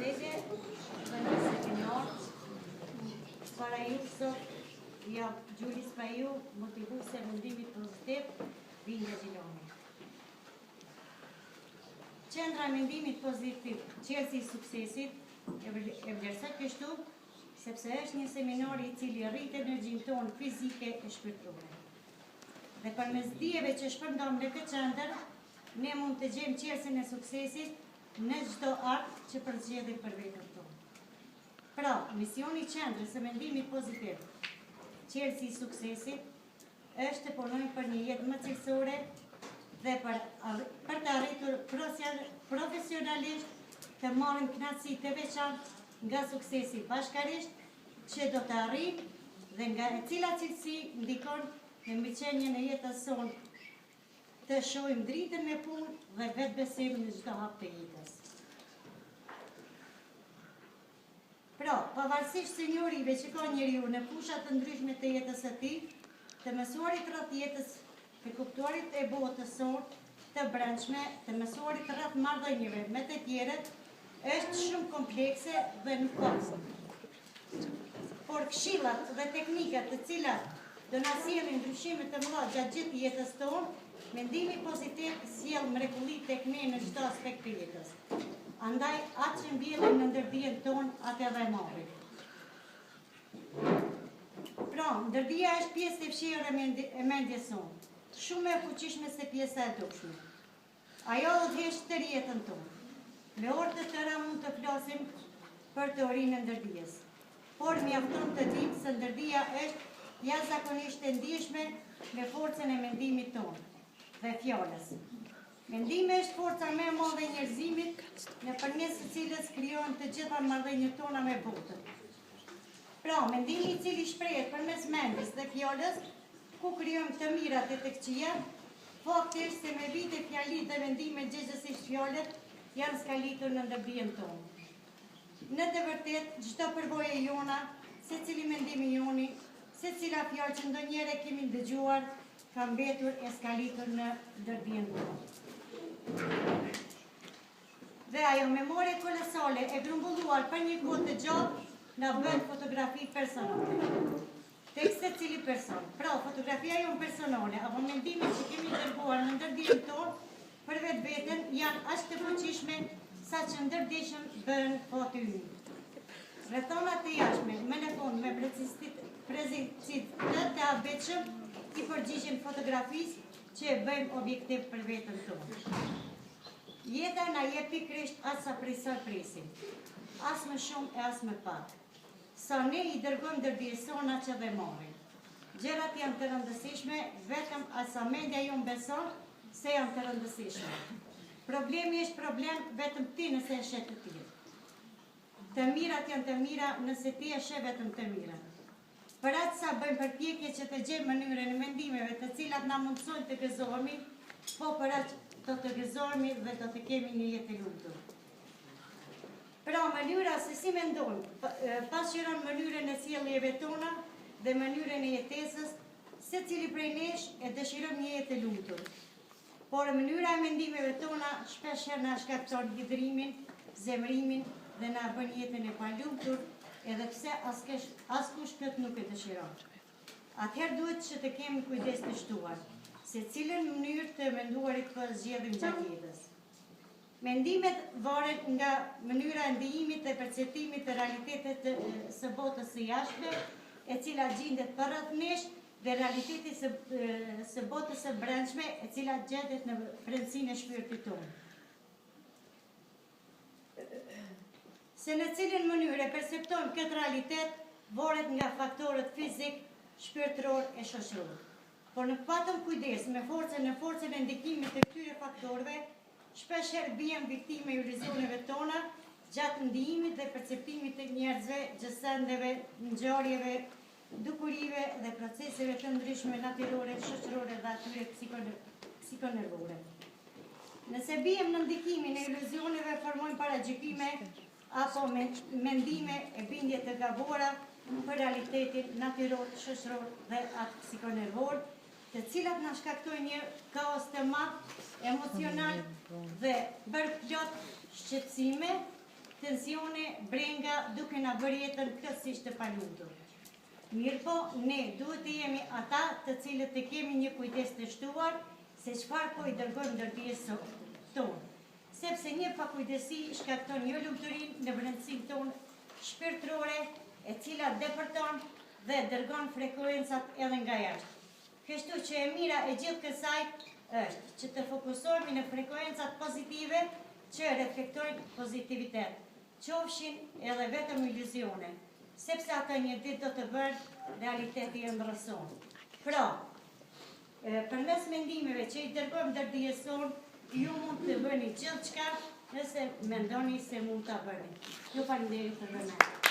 kolege, dhe nëse keni ardhur, para ju sot, jam Gjulis Paju, motivuse mendimit pozitiv, Bindja Gjiloni. Qendra mendimit pozitiv, qelësi i suksesit, e vlerësoj kështu, sepse është një seminar i cili rrit energjinë tonë fizike e shpirtërore. Dhe përmes dijeve që shpërndam në këtë qendër, ne mund të gjejmë qelësin e suksesit në çdo akt që përzgjedhim për veten tonë. Pra, misioni i qendrës së mendimit pozitiv, qelësi i suksesit, është të punojmë për një jetë më cilësore dhe për të arritur profesionalisht të marrim kënaqësi të veçantë nga suksesi bashkarisht që do të arrijmë dhe nga e cila cilësi ndikon në mbikëqenjen e jetës sonë, të shohim dritën me punë dhe vetbesim në çdo hap të jetës. Pra, pavarësisht se njeriu që ka njeriu në fusha të ndryshme të jetës së tij, të mësuarit rreth jetës, të kuptuarit e botës sonë, të brendshme, të mësuarit rreth marrëdhënieve me të tjerët, është shumë komplekse dhe nuk ka. Por këshillat dhe teknikat të cilat do na sjellin ndryshime të mëdha gjatë gjithë jetës tonë, mendimi pozitiv sjell mrekulli tek ne në çdo aspekt të jetës. Andaj, atë që mbjellim në ndërdijen tonë, atë edhe marrim. Pra, ndërdia është pjesë e fshehur e mendjes sonë, shumë e fuqishme se pjesa e dukshme. Ajo udhëheq tërë jetën tonë. Me orë të tëra mund të flasim për teorinë e ndërdijes, por mjafton të dimë se ndërdia është jashtëzakonisht e ndjeshme me forcën e mendimit tonë dhe fjalës. Mendimi është forca më e madhe e njerëzimit, nëpërmes së cilës krijohen të gjitha marrëdhëniet tona me botën. Pra, mendimi i cili shprehet përmes mendjes dhe fjalës, ku krijojmë të mirat e të këqijat, fakti është se me vite fjalit dhe mendime gjithsesi fjalët janë skalitur në ndërdijen tonë. Në të vërtetë, çdo përvojë jona, secili mendimi joni, secila fjalë që ndonjëherë kemi dëgjuar, ka mbetur e skalitur në ndërdijen tonë. Dhe ajo memorie kolosale e grumbulluar për një kohë të gjatë na bën fotografi personale tek secili person. Pra, fotografia jonë personale apo mendimet që kemi dërguar në ndërdijen tonë për vetveten janë aq të fuqishme sa që ndërdishëm bën fati ynë. Rrethonat e jashtme, me në fund me precisitet të habetshëm i përgjigjen fotografisë që e bëjmë objektiv për veten tonë. Jeta na jep pikërisht atë sa presim, as më shumë e as më pak. Sa ne i dërgojmë ndërdijes tona që dhe marrim. Gjërat janë të rëndësishme vetëm asa mendja jonë beson se janë të rëndësishme. Problemi është problem vetëm ti nëse e sheh të tjerë. Të mirat janë të mira nëse ti e sheh vetëm të mira. Për atë sa bëjmë përpjekje që të gjejmë mënyrën e mendimeve të cilat na mundsojnë të gëzohemi, po për atë do të gëzohemi dhe do të kemi një jetë e lumtur. Pra, mënyra se si mendojmë pasqyron mënyrën e sjelljeve tona dhe mënyrën e jetesës, secili prej nesh e dëshiron një jetë e lumtur. Por mënyra e mendimeve tona shpeshherë na shkakton hidhrimin, zemrimin dhe na bën jetën e palumtur, edhe pse askush këtë nuk e dëshiron. Atëherë duhet që të kemi kujdes të shtuar, se cilën mënyrë të menduarit po zgjedhim gjatë jetës. Mendimet varen nga mënyra e ndijimit dhe perceptimit të realitetit së botës së jashtme, e cila gjendet përreth nesh, dhe realitetit së botës së brendshme, e cila gjendet në brendësinë e shpirtit tonë. Se në cilin mënyrë e perceptojmë këtë realitet, varet nga faktorët fizik, shpirtëror e shoqëror. Por në patëm kujdes me forcën e ndikimit të këtyre faktorëve, shpeshherë bien viktime iluzioneve tona gjatë ndijimit dhe perceptimit të njerëzve, gjësendeve, ngjarjeve, dukurive dhe proceseve të ndryshme natyrore, shoqërore dhe atyre psikonervore. Nëse bijem në ndikimin e iluzioneve, formojmë paragjykime apo mendime e bindje të gabuara për realitetin natyror, shoqëror dhe atë psikonervor, të cilat na shkaktojnë një kaos të madh emocional dhe bërë plot shqetësime, tensione, brenga, duke na bërë jetën kësisht të palumtur. Mirë po, ne duhet të jemi ata të cilët të kemi një kujdes të shtuar se çfarë po i dërgojmë ndërdijes tonë. Sepse një pakujdesi shkakton jo lumturinë në brendësinë tonë shpirtërore, e cila depërton dhe dërgon frekuencat edhe nga jashtë. Kështu që e mira e gjithë kësaj është që të fokusohemi në frekuencat pozitive që reflektojnë pozitivitet, qofshin edhe vetëm iluzione, sepse ata një ditë do të bërë realiteti e ndërëson. Pra, përmes mendimeve që i dërgojmë ndërdijes sonë, ju mund të bëni gjithçka nëse mendoni se mund ta bëni. Ju falenderoj për vëmendje.